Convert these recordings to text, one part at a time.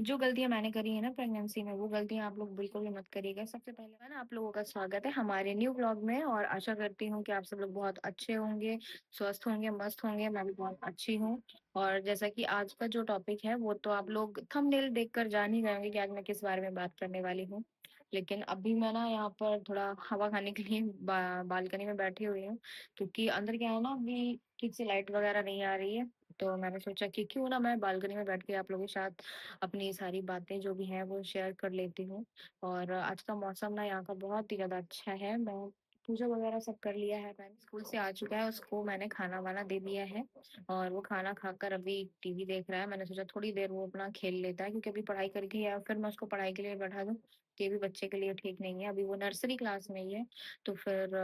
जो गलतियाँ मैंने करी हैं ना प्रेगनेंसी में, वो गलतियाँ आप लोग बिल्कुल भी मत करिएगा। सबसे पहले है ना आप लोगों का स्वागत है हमारे न्यू व्लॉग में और आशा करती हूँ कि आप सब लोग बहुत अच्छे होंगे, स्वस्थ होंगे, मस्त होंगे। मैं भी बहुत अच्छी हूँ और जैसा कि आज का जो टॉपिक है, वो तो आप लोग थंबनेल देखकर जान ही गए होंगे कि आज मैं किस बारे में बात करने वाली हूँ। लेकिन अभी मैं ना यहाँ पर थोड़ा हवा खाने के लिए बालकनी में बैठी हुई हूँ, क्योंकि अंदर क्या है ना, अभी ठीक से लाइट वगैरह नहीं आ रही है। तो मैंने सोचा कि क्यों ना मैं बालकनी में बैठ के आप लोगों के साथ अपनी सारी बातें जो भी हैं वो शेयर कर लेती हूँ। और आज का मौसम ना यहाँ का बहुत ही ज़्यादा अच्छा है। मैं पूजा वगैरह सब कर लिया है, मैंने स्कूल से आ चुका है, उसको मैंने खाना वाना दे दिया है और वो खाना खाकर अभी टीवी देख रहा है। मैंने सोचा थोड़ी देर वो अपना खेल लेता है, क्योंकि अभी पढ़ाई करके या फिर मैं उसको पढ़ाई के लिए बैठा दूँ, ये भी बच्चे के लिए ठीक नहीं है। अभी वो नर्सरी क्लास में ही है, तो फिर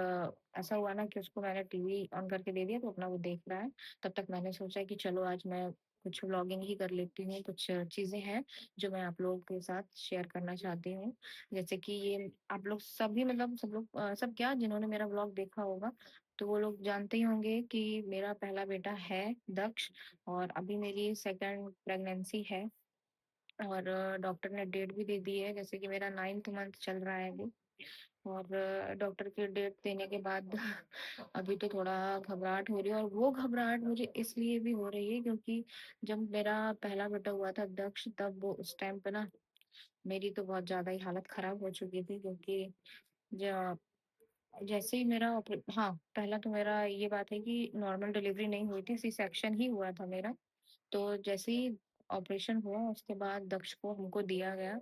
ऐसा हुआ ना कि उसको मैंने टीवी ऑन करके दे दिया, तो अपना वो देख रहा है। तब तक मैंने सोचा कि चलो आज मैं कुछ व्लॉगिंग ही कर लेती हूँ, कुछ चीज़ें हैं जो मैं आप लोगों के साथ शेयर करना चाहती हूँ। जैसे कि ये आप लोग सभी मतलब सब लोग सब क्या जिन्होंने मेरा व्लॉग देखा होगा, तो वो लोग जानते ही होंगे कि मेरा पहला बेटा है दक्ष, और अभी मेरी सेकंड प्रेगनेंसी है और डॉक्टर ने डेट भी दे दी है, जैसे कि मेरा 9th मंथ चल रहा है अभी। और डॉक्टर की डेट देने के बाद अभी तो थोड़ा घबराहट हो रही है, और वो घबराहट मुझे इसलिए भी हो रही है क्योंकि जब मेरा पहला बेटा हुआ था दक्ष, तब वो उस टाइम पे ना मेरी तो बहुत ज़्यादा ही हालत खराब हो चुकी थी, क्योंकि ज जैसे ही मेरा हाँ, पहला तो मेरा ये बात है कि नॉर्मल डिलीवरी नहीं हुई थी, सी सेक्शन ही हुआ था मेरा। तो जैसे ही ऑपरेशन हुआ, उसके बाद दक्ष को हमको दिया गया।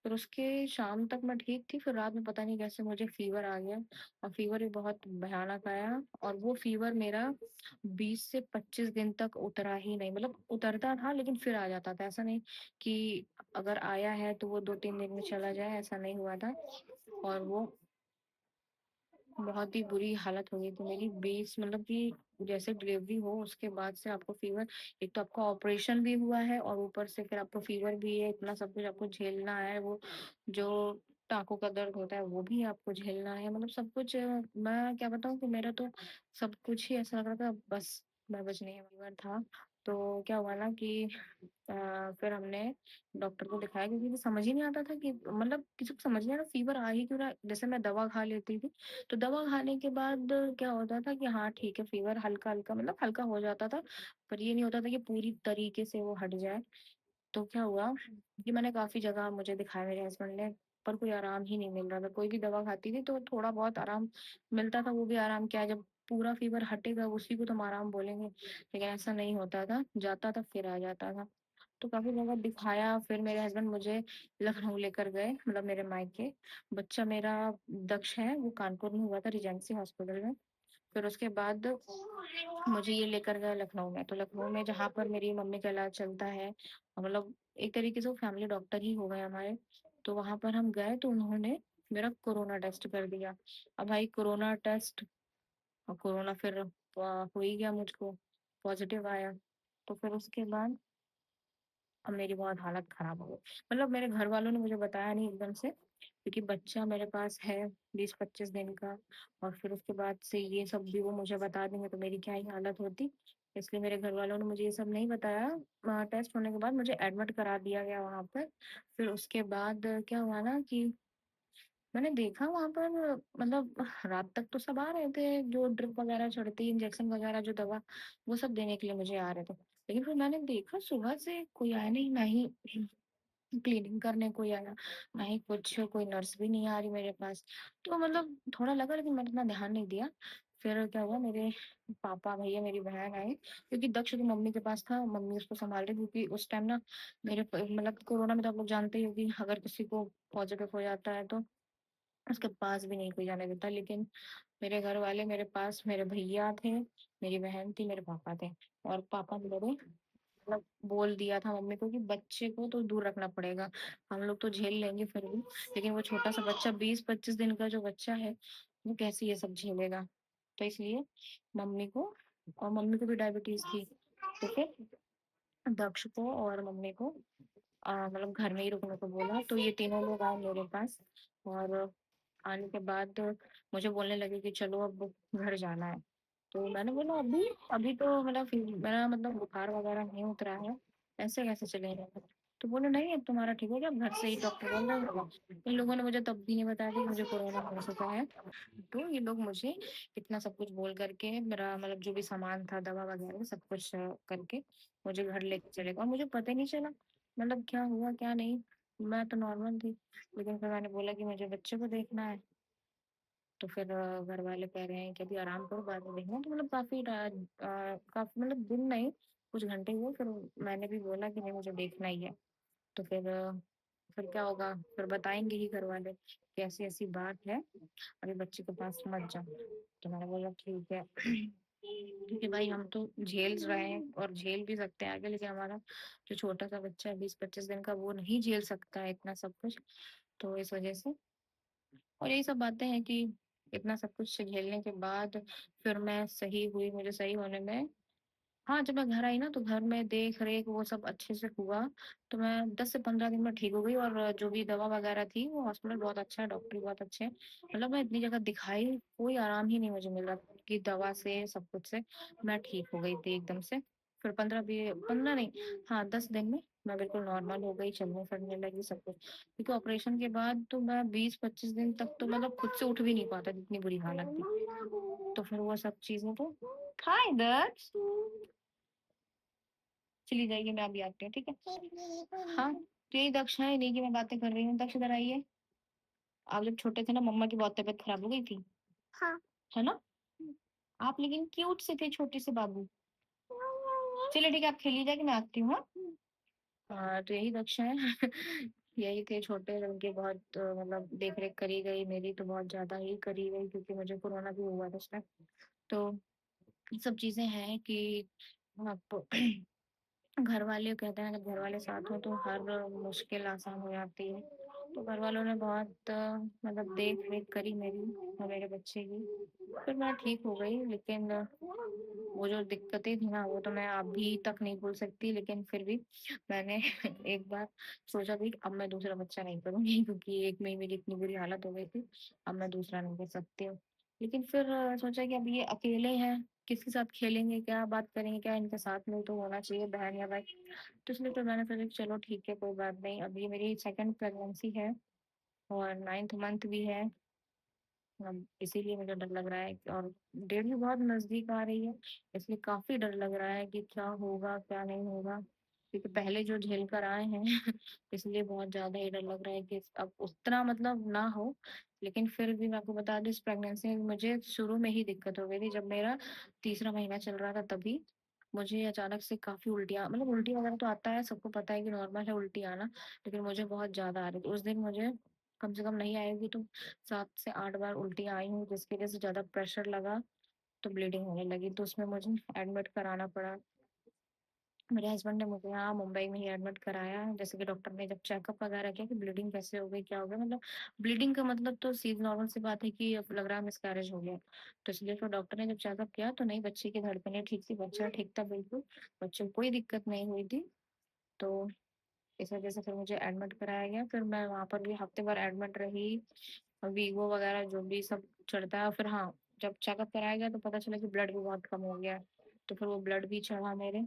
फिर उसके शाम तक मैं ठीक थी, फिर रात में पता नहीं कैसे मुझे फ़ीवर आ गया, और फ़ीवर भी बहुत भयानक आया। और वो फ़ीवर मेरा 20 से 25 दिन तक उतरा ही नहीं, मतलब उतरता था लेकिन फिर आ जाता था। ऐसा नहीं कि अगर आया है तो वो 2-3 दिन में चला जाए, ऐसा नहीं हुआ था। और वो बहुत ही बुरी हालत हो गई थी मेरी, 20 मतलब कि जैसे डिलीवरी हो उसके बाद से आपको फ़ीवर, एक तो आपका ऑपरेशन भी हुआ है और ऊपर से फिर आपको फ़ीवर भी है, इतना सब कुछ आपको झेलना है। वो जो टाँकों का दर्द होता है वो भी आपको झेलना है, मतलब सब कुछ मैं क्या बताऊँ कि मेरा तो सब कुछ ही ऐसा लग रहा था बस मैं बचने ही वाली था। तो क्या हुआ ना कि फिर हमने डॉक्टर को दिखाया, क्योंकि वो समझ ही नहीं आता था कि मतलब किसी को समझ नहीं आ रहा फ़ीवर आ ही क्यों रहा है। जैसे मैं दवा खा लेती थी, तो दवा खाने के बाद क्या होता था कि हाँ ठीक है, फ़ीवर हल्का-हल्का मतलब हल्का हो जाता था, पर ये नहीं होता था कि पूरी तरीके से वो हट जाए। तो क्या हुआ कि मैंने काफ़ी जगह मुझे दिखाया मेरे हस्बैंड ने, पर कोई आराम ही नहीं मिल रहा था। कोई भी दवा खाती थी तो थोड़ा बहुत आराम मिलता था, वो भी आराम क्या, जब पूरा फ़ीवर हटेगा उसी को तो हम आराम बोलेंगे। लेकिन ऐसा नहीं होता था, जाता था फिर आ जाता था। तो काफ़ी जगह दिखाया, फिर मेरे हस्बैंड मुझे लखनऊ लेकर गए, मतलब मेरे मायके। बच्चा मेरा दक्ष है, वो कानपुर में हुआ था रीजेंसी हॉस्पिटल में। फिर उसके बाद मुझे ये लेकर गए लखनऊ में, तो लखनऊ में जहाँ पर मेरी मम्मी का इलाज चलता है, मतलब एक तरीके से वो फैमिली डॉक्टर ही हो गए हमारे। तो वहाँ पर हम गए तो उन्होंने मेरा कोरोना टेस्ट कर दिया। अब भाई कोरोना टेस्ट, और कोरोना फिर हो ही गया मुझको, पॉजिटिव आया। तो फिर उसके बाद अब मेरी बहुत हालत खराब हो गई। मतलब मेरे घर वालों ने मुझे बताया नहीं एकदम से, क्योंकि बच्चा मेरे पास है 20-25 दिन का, और फिर उसके बाद से ये सब भी वो मुझे बता देंगे तो मेरी क्या ही हालत होती। इसलिए मेरे घर वालों ने मुझे ये सब नहीं बताया। टेस्ट होने के बाद मुझे एडमिट करा दिया गया वहाँ पर। फिर उसके बाद क्या हुआ ना कि मैंने देखा वहाँ पर, मतलब रात तक तो सब आ रहे थे, जो ड्रिप वगैरह चढ़ती, इंजेक्शन वगैरह जो दवा, वो सब देने के लिए मुझे आ रहे थे। लेकिन फिर मैंने देखा सुबह से कोई आया नहीं, ना ही क्लीनिंग करने कोई आया, ना ही कुछ, कोई नर्स भी नहीं आ रही मेरे पास। तो मतलब थोड़ा लगा, लेकिन मैंने इतना ध्यान नहीं दिया। फिर क्या हुआ, मेरे पापा, भैया, मेरी बहन आए, क्योंकि दक्ष तो मम्मी के पास था, मम्मी उसको सँभाल रही, क्योंकि उस टाइम ना मेरे प मतलब कोरोना में तो आप लोग जानते ही हो कि अगर किसी को पॉज़िटिव हो जाता है तो उसके पास भी नहीं कोई जाने देता। लेकिन मेरे घर वाले, मेरे पास मेरे भैया थे, मेरी बहन थी, मेरे पापा थे, और पापा मेरे मतलब बोल दिया था मम्मी को कि बच्चे को तो दूर रखना पड़ेगा, हम लोग तो झेल लेंगे फिर भी, लेकिन वो छोटा-सा बच्चा 20-25 दिन का जो बच्चा है, वो कैसे ये सब झेलेगा? तो इसलिए मम्मी को, और मम्मी को भी डायबिटीज़ थी, तो फिर दक्ष को और मम्मी को मतलब घर में ही रुकने को बोला। तो ये तीनों लोग आए मेरे पास, और आने के बाद मुझे बोलने लगे कि चलो अब घर जाना है। तो मैंने बोला अभी? अभी तो मेरा बुखार वगैरह नहीं उतरा है, ऐसे कैसे चलेंगे? तो बोले नहीं अब तुम्हारा ठीक हो गया, अब घर से ही डॉक्टर बोल रहे हैं। इन लोगों ने मुझे तब भी नहीं बताया कि मुझे कोरोना हो चुका है। तो ये लोग मुझे इतना सब कुछ बोल करके मेरा मतलब जो भी सामान था दवा वगैरह सब कुछ करके मुझे घर लेके चले गए, और मुझे पता ही नहीं चला मतलब क्या हुआ क्या नहीं। मैं तो नॉर्मल थी, लेकिन फिर मैंने बोला कि मुझे बच्चे को देखना है। तो फिर घर वाले कह रहे हैं कि अभी आराम करो बाद में देखना। तो मतलब काफी मतलब दिन नहीं, कुछ घंटे हुए फिर मैंने भी बोला कि नहीं मुझे देखना ही है। तो फिर क्या होगा, फिर बताएंगे ही घर वाले कि ऐसी ऐसी बात है, अभी बच्चे के पास मत जाओ। तो मैंने बोला ठीक है। क्योंकि भाई हम तो झेल रहे हैं और झेल भी सकते हैं आगे, लेकिन हमारा जो छोटा सा बच्चा है 20-25 दिन का, वो नहीं झेल सकता है इतना सब कुछ। तो इस वजह से और यही सब बातें हैं कि इतना सब कुछ झेलने के बाद फिर मैं सही हुई। मुझे सही होने में, हाँ, जब मैं घर आई ना तो घर में देख रेख वो सब अच्छे से हुआ। तो मैं 10 से 15 दिन में ठीक हो गई, और जो भी दवा वगैरह थी वो हॉस्पिटल बहुत अच्छा है, डॉक्टर भी बहुत अच्छे हैं। मतलब मैं इतनी जगह दिखाई, कोई आराम ही नहीं मुझे मिल रहा कि दवा से सब कुछ से मैं ठीक हो गई थी एकदम से। फिर 15 नहीं, हाँ 10 दिन में मैं बिल्कुल नॉर्मल हो गई, चलने फिरने लगी सब कुछ। क्योंकि ऑपरेशन के बाद तो मैं 20-25 दिन तक तो मतलब खुद से उठ भी नहीं पाता, इतनी बुरी हालत थी। तो फिर वो सब चीजें तो हाँ इधर चली जाइए, मैं अभी आती हूँ ठीक है। हाँ तो यही दक्ष है, नहीं कि मैं बातें कर रही हूँ। दक्ष इधर आइए। आप जब छोटे थे ना मम्मा की बहुत तबीयत खराब हो गई थी, हाँ है ना। आप लेकिन क्यूट से थे, छोटे से बाबू। चलिए ठीक है, आप खेलिए जाके, मैं आती हूँ हाँ। तो यही दक्ष है। यही थे छोटे, उनके बहुत मतलब देख रेख करी गई, मेरी तो बहुत ज्यादा ही करी गई क्योंकि मुझे कोरोना भी हुआ था उस टाइम। तो ये सब चीजें हैं कि आप घर वाले कहते हैं, जब घर वाले साथ हो तो हर मुश्किल आसान हो जाती है। तो घर वालों ने बहुत मतलब देख रेख करी मेरी और मेरे बच्चे की। फिर मैं ठीक हो गई, लेकिन वो जो दिक्कतें थी ना वो तो मैं अभी तक नहीं भूल सकती। लेकिन फिर भी मैंने एक बार सोचा भी अब मैं दूसरा बच्चा नहीं करूंगी, क्योंकि एक में ही मेरी इतनी बुरी हालत हो गई थी, अब मैं दूसरा नहीं कर सकती हूँ। लेकिन फिर सोचा कि अब ये अकेले हैं, किसके साथ खेलेंगे, क्या बात करेंगे, क्या इनके साथ में तो होना चाहिए बहन या भाई। तो इसलिए फिर मैंने सोचा कि चलो ठीक है कोई बात नहीं, अब ये मेरी सेकंड प्रेगनेंसी है और 9th मंथ भी है। अब इसीलिए मुझे डर लग रहा है और डेट भी बहुत नजदीक आ रही है, इसलिए काफी डर लग रहा है कि क्या होगा क्या नहीं होगा, क्योंकि पहले जो झेल कर आए हैं। इसलिए बहुत ज्यादा ही डर लग रहा है कि अब उतना मतलब ना हो। लेकिन फिर भी मैं आपको बता दूं, इस प्रेगनेंसी में मुझे शुरू में ही दिक्कत हो गई थी, जब मेरा तीसरा महीना चल रहा था तभी मुझे अचानक से काफी उल्टियाँ, मतलब उल्टी वगैरह तो आता है, सबको पता है कि नॉर्मल है उल्टी आना, लेकिन मुझे बहुत ज्यादा आ रही थी उस दिन। मुझे कम से कम नहीं आएगी तो 7 से 8 बार उल्टियाँ आई हूँ, जिसकी वजह से ज्यादा प्रेशर लगा तो ब्लीडिंग होने लगी, तो उसमें मुझे एडमिट कराना पड़ा। मेरे हस्बैंड ने मुझे यहाँ मुंबई में ही एडमिट कराया, जैसे कि डॉक्टर ने जब चेकअप वगैरह किया कि ब्लीडिंग कैसे हो गई क्या हो गया, मतलब ब्लीडिंग का मतलब तो सीधी नॉर्मल सी बात है कि अब लग रहा है मिसकैरेज हो गया। तो इसलिए फिर डॉक्टर ने जब चेकअप किया तो नहीं, बच्चे की धड़कनें ठीक थी, बच्चा ठीक था बिल्कुल, बच्चे को कोई दिक्कत नहीं हुई थी। तो इस वजह से फिर मुझे एडमिट कराया गया, फिर मैं वहाँ पर भी हफ्ते भर एडमिट रही, वीगो वगैरह जो भी सब चढ़ता है। फिर हाँ, जब चेकअप कराया गया तो पता चला कि ब्लड भी बहुत कम हो गया है, तो फिर वो ब्लड भी चढ़ा मेरे।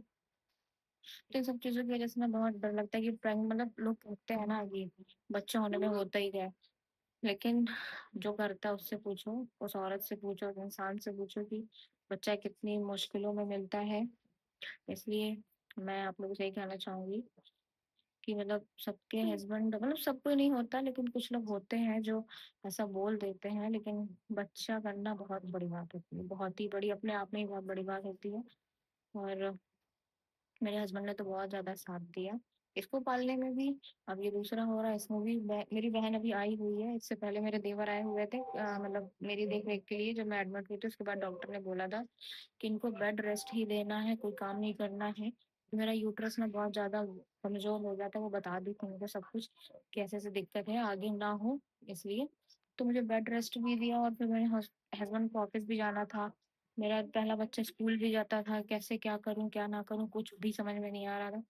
तो इन सब चीजों की वजह से ना बहुत डर लगता है कि मतलब लोग कहते हैं ना कि बच्चा होने में होता ही क्या है, लेकिन जो करता है उससे पूछो, उस औरत से पूछो, उस इंसान से पूछो कि बच्चा कितनी मुश्किलों में मिलता है। इसलिए मैं आप लोगों से यही कहना चाहूंगी कि मतलब सबके हस्बैंड, मतलब सबको नहीं होता, लेकिन कुछ लोग होते हैं जो ऐसा बोल देते हैं, लेकिन बच्चा करना बहुत बड़ी बात होती है, बहुत ही बड़ी, अपने आप में ही बहुत बड़ी बात होती है। और मेरे हस्बैंड ने तो बहुत ज्यादा साथ दिया इसको पालने में भी। अब ये दूसरा हो रहा है, इसमें भी मेरी बहन अभी आई हुई है, इससे पहले मेरे देवर आए हुए थे मतलब मेरी देख रेख के लिए। जब मैं एडमिट हुई थी उसके बाद डॉक्टर ने बोला था कि इनको बेड रेस्ट ही देना है, कोई काम नहीं करना है। मेरा यूट्रस ना बहुत ज्यादा कमजोर हो जाता है, वो बता दी थी मुझे सब कुछ, कैसे से दिक्कत है आगे ना हो, इसलिए। तो मुझे बेड रेस्ट भी दिया, और फिर मेरे हस्बैंड को ऑफिस भी जाना था, मेरा पहला बच्चा स्कूल भी जाता था, कैसे क्या करूं क्या ना करूं कुछ भी समझ में नहीं आ रहा था।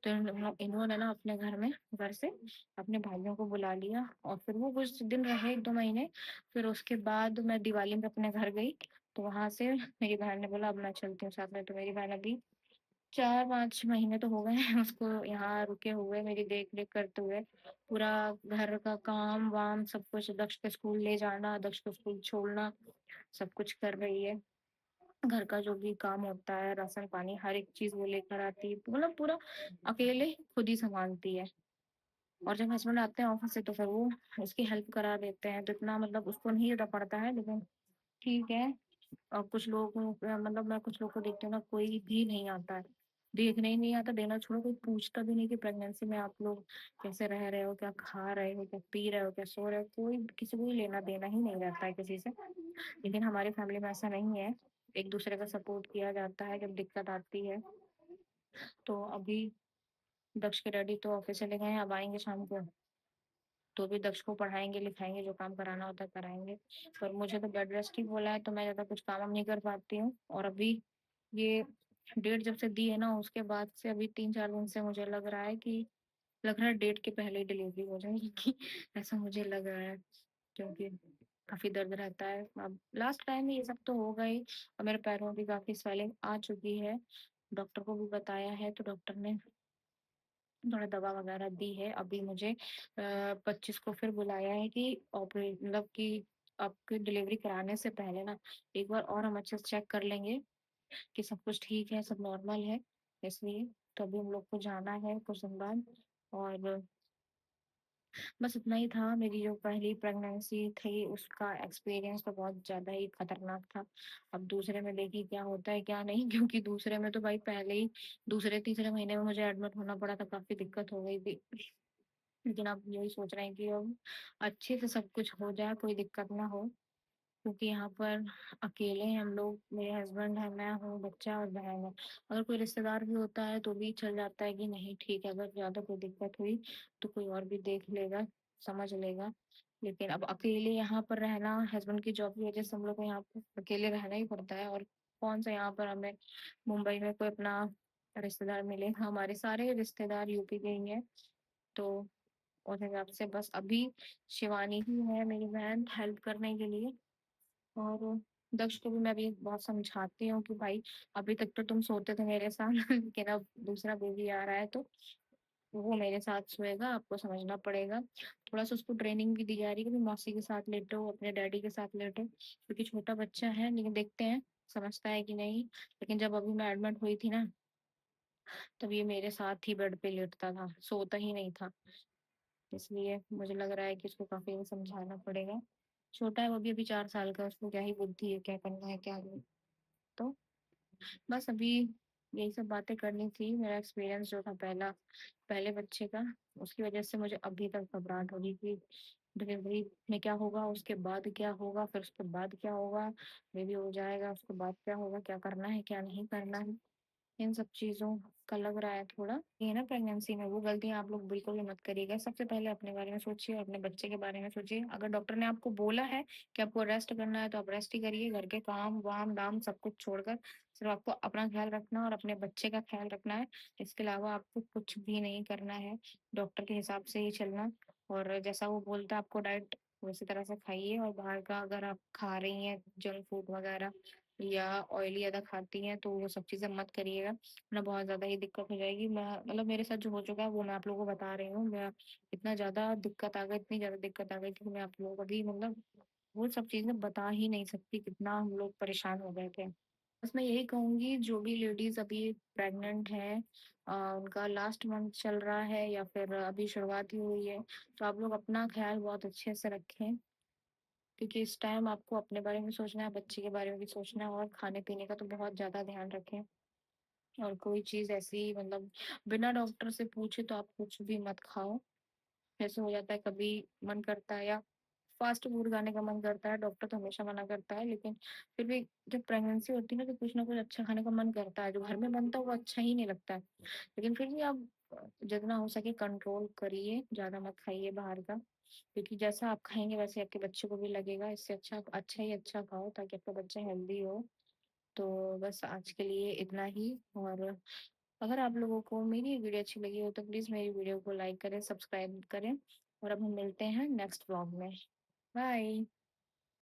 तो इन्होंने ना अपने घर से अपने भाइयों को बुला लिया, और फिर वो कुछ दिन रहे 1-2 महीने। फिर उसके बाद मैं दिवाली में अपने घर गई, तो वहां से मेरी बहन ने बोला अब मैं चलती हूँ साथ में, तो मेरी बहन अभी 4-5 महीने तो हो गए हैं उसको यहाँ रुके हुए, मेरी देख रेख करते हुए। पूरा घर का काम वाम सब कुछ, दक्ष के स्कूल ले जाना, दक्ष को स्कूल छोड़ना, सब कुछ कर रही है। घर का जो भी काम होता है, राशन पानी हर एक चीज वो लेकर आती है, मतलब पूरा अकेले खुद ही संभालती है। और जब हस्बैंड आते हैं ऑफिस से तो फिर वो उसकी हेल्प करा देते हैं, तो इतना मतलब उसको नहीं ज्यादा पड़ता है, लेकिन ठीक है। और कुछ लोग मतलब मैं कुछ लोग को देखती हूँ ना, कोई भी नहीं आता है, देखने ही नहीं आता, देना छोड़ो कोई पूछता भी नहीं कि प्रेगनेंसी में आप लोग कैसे रह रहे हो, क्या खा रहे हो, क्या पी रहे हो, क्या सो रहे हो, कोई किसी को भी लेना देना ही नहीं रहता है किसी से। लेकिन हमारी फैमिली में ऐसा नहीं है, एक दूसरे का सपोर्ट किया जाता है जब दिक्कत आती है। तो अभी दक्ष के डैडी तो ऑफिस चले गए हैं, अब आएंगे शाम को, तो भी दक्ष को पढ़ाएंगे लिखाएंगे, जो काम कराना होता है कराएंगे। पर मुझे तो बेड रेस्ट ही बोला है, तो मैं ज्यादा कुछ काम वाम नहीं कर पाती हूँ। और अभी ये डेट जब से दी है ना, उसके बाद से अभी 3-4 दिन से मुझे लग रहा है डेट के पहले ही डिलीवरी हो जाएगी ऐसा मुझे लग रहा है, क्योंकि काफी दर्द रहता है। अब लास्ट टाइम ये सब तो होगा ही, और मेरे पैरों में भी काफी स्वेलिंग आ चुकी है। डॉक्टर को भी बताया है, तो डॉक्टर ने थोड़ा दवा वगैरह दी है। अभी मुझे 25 को फिर बुलाया है कि ऑपरेट मतलब कि आपकी डिलीवरी कराने से पहले ना एक बार और हम अच्छे से चेक कर लेंगे कि सब कुछ ठीक है, सब नॉर्मल है। इसलिए तो अभी हम लोग को जाना है कुछ दिन बाद। और बस इतना ही था, मेरी जो पहली प्रेगनेंसी थी उसका एक्सपीरियंस तो बहुत ज़्यादा ही खतरनाक था। अब दूसरे में देखिए क्या होता है क्या नहीं क्योंकि दूसरे में तो भाई पहले ही दूसरे तीसरे महीने में मुझे एडमिट होना पड़ा था, काफ़ी दिक्कत हो गई थी। लेकिन अब यही सोच रहे हैं कि अब अच्छे से सब कुछ हो जाए, कोई दिक्कत ना हो। क्योंकि यहाँ पर अकेले हैं हम लोग, मेरे हस्बैंड है, मैं हूँ, बच्चा और बहन है। अगर कोई रिश्तेदार भी होता है तो भी चल जाता है कि नहीं ठीक है, अगर ज्यादा कोई दिक्कत हुई तो कोई और भी देख लेगा, समझ लेगा। लेकिन अब अकेले यहाँ पर रहना, हस्बैंड की जॉब की वजह से हम लोग को यहाँ पर अकेले रहना ही पड़ता है। और कौन सा यहाँ पर हमें मुंबई में कोई अपना रिश्तेदार मिलेगा, हमारे सारे रिश्तेदार यूपी के ही हैं। तो उस हिसाब से बस अभी शिवानी ही है मेरी बहन हेल्प करने के लिए। और दक्ष को भी मैं अभी बहुत समझाती हूँ कि भाई अभी तक तो तुम सोते थे मेरे साथ लेकिन अब दूसरा बेबी आ रहा है तो वो मेरे साथ सोएगा, आपको समझना पड़ेगा। थोड़ा सा उसको ट्रेनिंग भी दी जा रही है कि भी मौसी के साथ लेटो, अपने डैडी के साथ लेटो, क्योंकि छोटा बच्चा है। लेकिन देखते हैं समझता है कि नहीं। लेकिन जब अभी मैं एडमिट हुई थी ना, तब ये मेरे साथ ही बेड पे लेटता था, सोता ही नहीं था। इसलिए मुझे लग रहा है कि इसको काफी समझाना पड़ेगा। छोटा है वो भी, अभी 4 साल का, उसको क्या ही बुद्धि है, क्या करना है क्या नहीं। तो बस अभी यही सब बातें करनी थी। मेरा एक्सपीरियंस जो था पहले बच्चे का, उसकी वजह से मुझे अभी तक घबराहट हो रही थी डिलीवरी में क्या होगा, उसके बाद क्या होगा, फिर उसके बाद क्या होगा, बेबी हो जाएगा उसके बाद क्या होगा, क्या करना है क्या नहीं करना है, इन सब चीजों का लग रहा है थोड़ा। ये ना प्रेगनेंसी में वो गलतियां आप लोग बिल्कुल भी मत करिएगा। सबसे पहले अपने बारे में सोचिए और अपने बच्चे के बारे में सोचिए। अगर डॉक्टर ने आपको बोला है कि आपको रेस्ट करना है तो आप रेस्ट ही करिए, घर के काम वाम दाम सब कुछ छोड़कर सिर्फ आपको अपना ख्याल रखना और अपने बच्चे का ख्याल रखना है। इसके अलावा आपको कुछ भी नहीं करना है, डॉक्टर के हिसाब से ही चलना। और जैसा वो बोलता है आपको डाइट उसी तरह से खाइए। और बाहर का अगर आप खा रही हैं जंक फूड वगैरह या ऑयली ज्यादा खाती हैं तो वो सब चीजें मत करिएगा, ना बहुत ज्यादा ही दिक्कत हो जाएगी। मैं मतलब मेरे साथ जो हो चुका है वो मैं आप लोगों को बता रही हूँ। मैं इतना ज्यादा दिक्कत आ गई, इतनी ज्यादा दिक्कत आ गई कि मैं आप लोगों को अभी मतलब वो सब चीजें बता ही नहीं सकती, कितना हम लोग परेशान हो गए थे। बस मैं यही कहूंगी जो भी लेडीज अभी प्रेग्नेंट है, उनका लास्ट मंथ चल रहा है या फिर अभी शुरुआत ही हुई है, तो आप लोग अपना ख्याल बहुत अच्छे से रखें। क्योंकि इस टाइम आपको अपने बारे में सोचना है, बच्चे के बारे में भी सोचना है, और खाने पीने का तो बहुत ज्यादा ध्यान रखें। और कोई चीज ऐसी मतलब बिना डॉक्टर से पूछे तो आप कुछ भी मत खाओ। ऐसे हो जाता है कभी मन करता है या फास्ट फूड खाने का मन करता है, डॉक्टर तो हमेशा मना करता है, लेकिन फिर भी जब प्रेगनेंसी होती है ना तो कुछ ना कुछ अच्छा खाने का मन करता है, जो घर में बनता है वो अच्छा ही नहीं लगता है। लेकिन फिर भी आप जितना हो सके कंट्रोल करिए, ज्यादा मत खाइए बाहर का, क्योंकि जैसा आप खाएंगे वैसे आपके बच्चे को भी लगेगा। इससे अच्छा आप अच्छा ही अच्छा खाओ ताकि आपका बच्चा हेल्दी हो। तो बस आज के लिए इतना ही। और अगर आप लोगों को मेरी वीडियो अच्छी लगी हो तो प्लीज़ मेरी वीडियो को लाइक करें, सब्सक्राइब करें। और अब हम मिलते हैं नेक्स्ट व्लॉग में। बाय।